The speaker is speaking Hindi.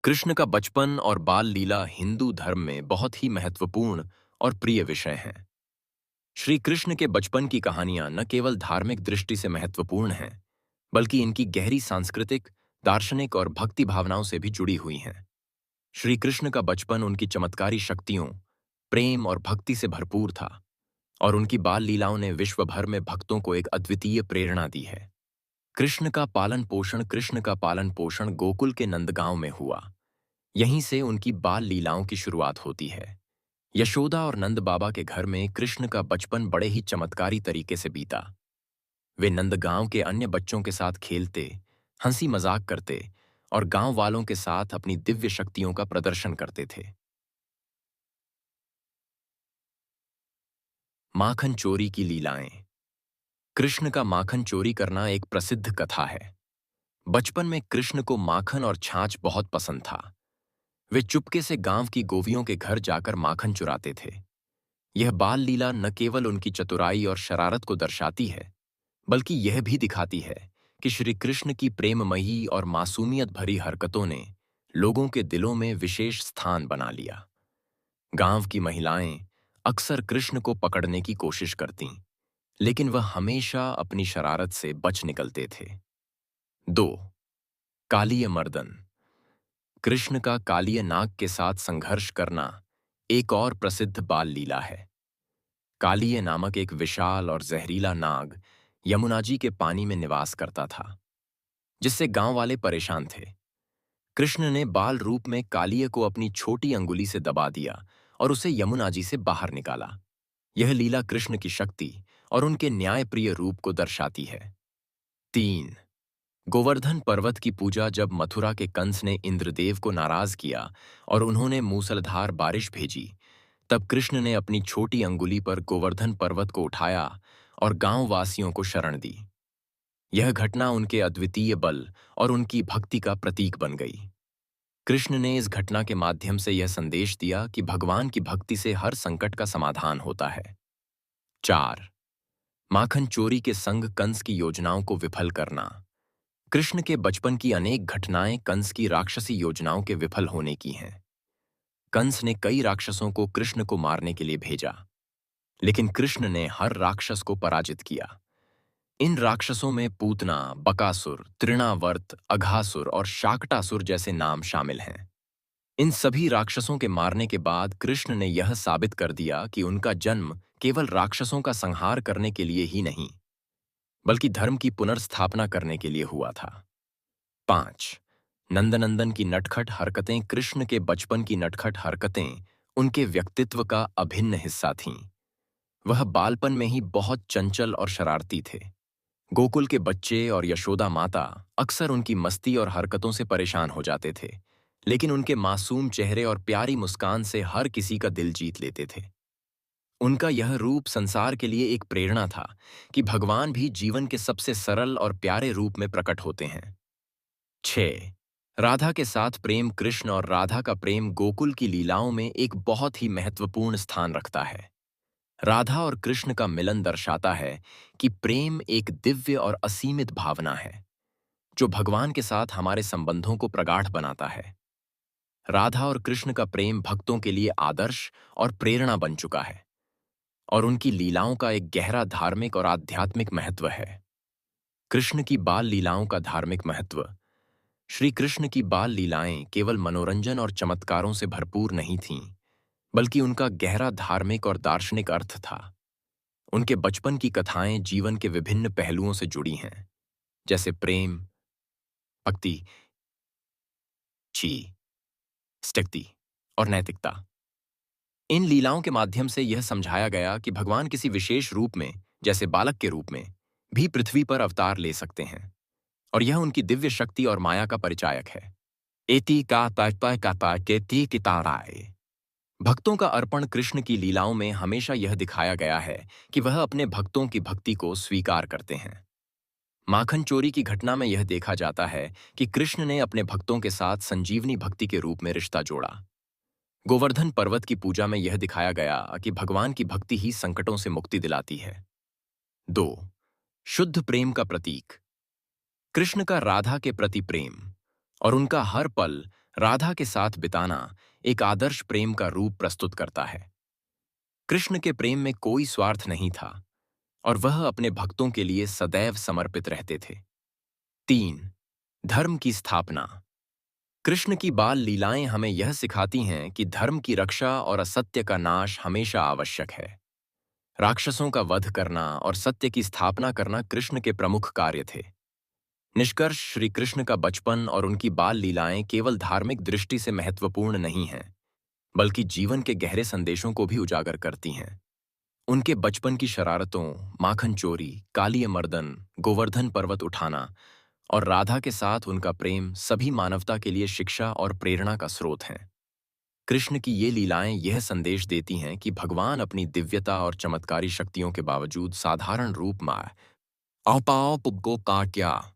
कृष्ण का बचपन और बाल लीला हिंदू धर्म में बहुत ही महत्वपूर्ण और प्रिय विषय हैं। श्री कृष्ण के बचपन की कहानियां न केवल धार्मिक दृष्टि से महत्वपूर्ण हैं, बल्कि इनकी गहरी सांस्कृतिक, दार्शनिक और भक्ति भावनाओं से भी जुड़ी हुई हैं। श्री कृष्ण का बचपन उनकी चमत्कारी शक्तियों, प्रेम और भक्ति से भरपूर था, और उनकी बाल लीलाओं ने विश्व भर में भक्तों को एक अद्वितीय प्रेरणा दी है। कृष्ण का पालन पोषण गोकुल के नंदगांव में हुआ। यहीं से उनकी बाल लीलाओं की शुरुआत होती है। यशोदा और नंद बाबा के घर में कृष्ण का बचपन बड़े ही चमत्कारी तरीके से बीता। वे नंदगांव के अन्य बच्चों के साथ खेलते, हंसी मजाक करते और गांव वालों के साथ अपनी दिव्य शक्तियों का प्रदर्शन करते थे। माखन चोरी की लीलाएं। कृष्ण का माखन चोरी करना एक प्रसिद्ध कथा है। बचपन में कृष्ण को माखन और छाछ बहुत पसंद था। वे चुपके से गांव की गोवियों के घर जाकर माखन चुराते थे। यह बाल लीला न केवल उनकी चतुराई और शरारत को दर्शाती है, बल्कि यह भी दिखाती है कि श्री कृष्ण की प्रेममयी और मासूमियत भरी हरकतों ने लोगों के दिलों में विशेष स्थान बना लिया। गांव की महिलाएं अक्सर कृष्ण को पकड़ने की कोशिश करतीं, लेकिन वह हमेशा अपनी शरारत से बच निकलते थे। 2. कालीय मर्दन। कृष्ण का कालीय नाग के साथ संघर्ष करना एक और प्रसिद्ध बाल लीला है। कालीय नामक एक विशाल और जहरीला नाग यमुना जी के पानी में निवास करता था, जिससे गांव वाले परेशान थे। कृष्ण ने बाल रूप में कालीय को अपनी छोटी अंगुली से दबा दिया और उसे यमुना जी से बाहर निकाला। यह लीला कृष्ण की शक्ति और उनके न्यायप्रिय रूप को दर्शाती है। 3. गोवर्धन पर्वत की पूजा। जब मथुरा के कंस ने इंद्रदेव को नाराज किया और उन्होंने मूसलधार बारिश भेजी, तब कृष्ण ने अपनी छोटी अंगुली पर गोवर्धन पर्वत को उठाया और गांव वासियों को शरण दी। यह घटना उनके अद्वितीय बल और उनकी भक्ति का प्रतीक बन गई। कृष्ण ने इस घटना के माध्यम से यह संदेश दिया कि भगवान की भक्ति से हर संकट का समाधान होता है। 4. माखन चोरी के संग कंस की योजनाओं को विफल करना। कृष्ण के बचपन की अनेक घटनाएं कंस की राक्षसी योजनाओं के विफल होने की हैं। कंस ने कई राक्षसों को कृष्ण को मारने के लिए भेजा, लेकिन कृष्ण ने हर राक्षस को पराजित किया। इन राक्षसों में पूतना, बकासुर, तृणावर्त, अघासुर और शाकटासुर जैसे नाम शामिल हैं। इन सभी राक्षसों के मारने के बाद कृष्ण ने यह साबित कर दिया कि उनका जन्म केवल राक्षसों का संहार करने के लिए ही नहीं, बल्कि धर्म की पुनर्स्थापना करने के लिए हुआ था। 5. नंदनंदन की नटखट हरकतें। कृष्ण के बचपन की नटखट हरकतें उनके व्यक्तित्व का अभिन्न हिस्सा थीं। वह बालपन में ही बहुत चंचल और शरारती थे। गोकुल के बच्चे और यशोदा माता अक्सर उनकी मस्ती और हरकतों से परेशान हो जाते थे, लेकिन उनके मासूम चेहरे और प्यारी मुस्कान से हर किसी का दिल जीत लेते थे। उनका यह रूप संसार के लिए एक प्रेरणा था कि भगवान भी जीवन के सबसे सरल और प्यारे रूप में प्रकट होते हैं। 6. राधा के साथ प्रेम। कृष्ण और राधा का प्रेम गोकुल की लीलाओं में एक बहुत ही महत्वपूर्ण स्थान रखता है। राधा और कृष्ण का मिलन दर्शाता है कि प्रेम एक दिव्य और असीमित भावना है, जो भगवान के साथ हमारे संबंधों को प्रगाढ़ बनाता है। राधा और कृष्ण का प्रेम भक्तों के लिए आदर्श और प्रेरणा बन चुका है, और उनकी लीलाओं का एक गहरा धार्मिक और आध्यात्मिक महत्व है। कृष्ण की बाल लीलाओं का धार्मिक महत्व। श्री कृष्ण की बाल लीलाएं केवल मनोरंजन और चमत्कारों से भरपूर नहीं थीं, बल्कि उनका गहरा धार्मिक और दार्शनिक अर्थ था। उनके बचपन की कथाएं जीवन के विभिन्न पहलुओं से जुड़ी हैं, जैसे प्रेम, भक्ति, ची, शक्ति और नैतिकता। इन लीलाओं के माध्यम से यह समझाया गया कि भगवान किसी विशेष रूप में, जैसे बालक के रूप में, भी पृथ्वी पर अवतार ले सकते हैं, और यह उनकी दिव्य शक्ति और माया का परिचायक है। एति का तात्पर्य का केति की ताराए। भक्तों का अर्पण। कृष्ण की लीलाओं में हमेशा यह दिखाया गया है कि वह अपने भक्तों की भक्ति को स्वीकार करते हैं। माखन चोरी की घटना में यह देखा जाता है कि कृष्ण ने अपने भक्तों के साथ संजीवनी भक्ति के रूप में रिश्ता जोड़ा। गोवर्धन पर्वत की पूजा में यह दिखाया गया कि भगवान की भक्ति ही संकटों से मुक्ति दिलाती है। 2. शुद्ध प्रेम का प्रतीक। कृष्ण का राधा के प्रति प्रेम और उनका हर पल राधा के साथ बिताना एक आदर्श प्रेम का रूप प्रस्तुत करता है। कृष्ण के प्रेम में कोई स्वार्थ नहीं था और वह अपने भक्तों के लिए सदैव समर्पित रहते थे। 3. धर्म की स्थापना। कृष्ण की बाल लीलाएं हमें यह सिखाती हैं कि धर्म की रक्षा और असत्य का नाश हमेशा आवश्यक है। राक्षसों का वध करना और सत्य की स्थापना करना कृष्ण के प्रमुख कार्य थे। निष्कर्ष, श्री कृष्ण का बचपन और उनकी बाल लीलाएं केवल धार्मिक दृष्टि से महत्वपूर्ण नहीं हैं, बल्कि जीवन के गहरे संदेशों को भी उजागर करती हैं। उनके बचपन की शरारतों, माखन चोरी, कालिय मर्दन, गोवर्धन पर्वत उठाना और राधा के साथ उनका प्रेम सभी मानवता के लिए शिक्षा और प्रेरणा का स्रोत हैं। कृष्ण की ये लीलाएं यह संदेश देती हैं कि भगवान अपनी दिव्यता और चमत्कारी शक्तियों के बावजूद साधारण रूप में अपाओ पुग्गो काट्या